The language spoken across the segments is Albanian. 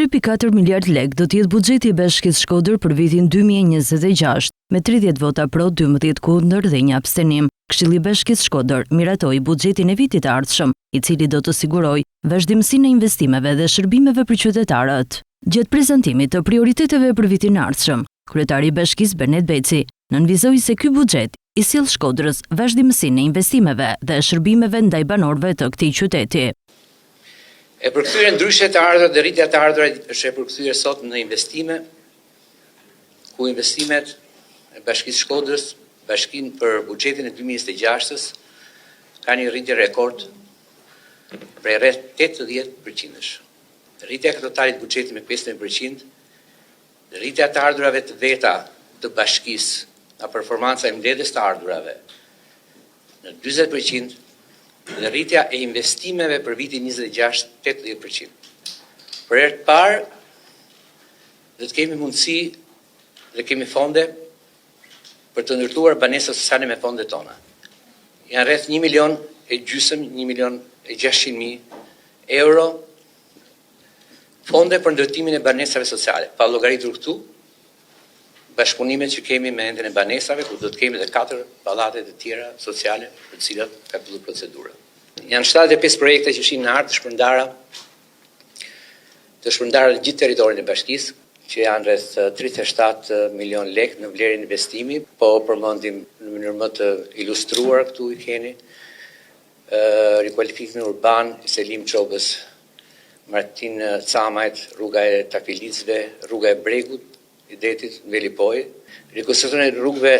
3.4 miliard lek do t'jetë buxheti i Bashkisë Shkodër për vitin 2026, me 30 vota pro, 12 kundër dhe 1 abstenim. Këshilli i Bashkisë Shkodër miratoi buxhetin e vitit të ardhshëm, i cili do të sigurojë vazhdimsinë e investimeve dhe shërbimeve për qytetarët. Gjatë prezantimit të prioriteteve për vitin e ardhshëm, kryetari i Bashkisë Bernet Beci nënvizoi se ky buxhet i sjell Shkodrës vazhdimsinë e investimeve dhe shërbimeve ndaj banorëve të këtij qyteti. E përkthyer ndryshe të ardhurat dhe rritja të ardhurat është e përkthyer sot në investime, ku investimet e Bashkisë Shkodrës, Bashkinë për buxhetin e 2026-s, ka një rritje rekord prej rreth 80%. Rritja e totalit buxhetit me 15%, rritja të ardhurave të veta të Bashkisë, nga performanca e mbledhjes të ardhurave në 40%, dhe rritja e investimeve për vitin 26 80%. Për herë të parë, dhe të kemi mundësi dhe kemi fonde për të ndërtuar banesa sociale me fondet tona. Janë rreth 1,5 milion, 1,600,000 euro fonde për ndërtimin e banesave sociale, pa llogaritur këtu bashkëpunimet që kemi me endin e banesave, ku do të kemi dhe 4 pallate të tjera sociale për të cilat ka filluar procedura. Janë 75 projekte që fshin në art të shpërndara në gjithë territorin e bashkisë, që janë rreth 37 milion lek në vlerën e investimi, po përmendim në mënyrë më të ilustruar këtu i keni rikualifikimin urban i Selim Çobës, Martin Camajt, rruga e Takvilicëve, rruga e Bregut, i detit në Velipoj, rekonstruksioni e rrugëve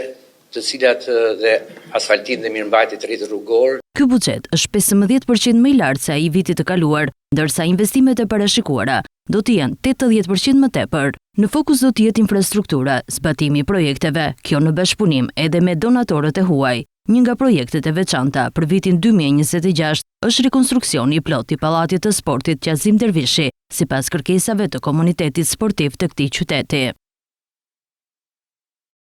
të cilat dhe asfaltim dhe mirëmbajtje të rrjetit rrugor. Ky buxhet është 15% më i lartë se ai i vitit të kaluar, ndërsa investimet e parashikuara do të jenë 80% më tepër. Në fokus do të jetë infrastruktura, zbatimi i projekteve, kjo në bashkëpunim edhe me donatorët e huaj. Një nga projektet e veçanta për vitin 2026 është rekonstruksioni i plot i pallatit të sportit Qazim Dervishi, sipas kërkesave të komunitetit sportiv të këtij qyteti.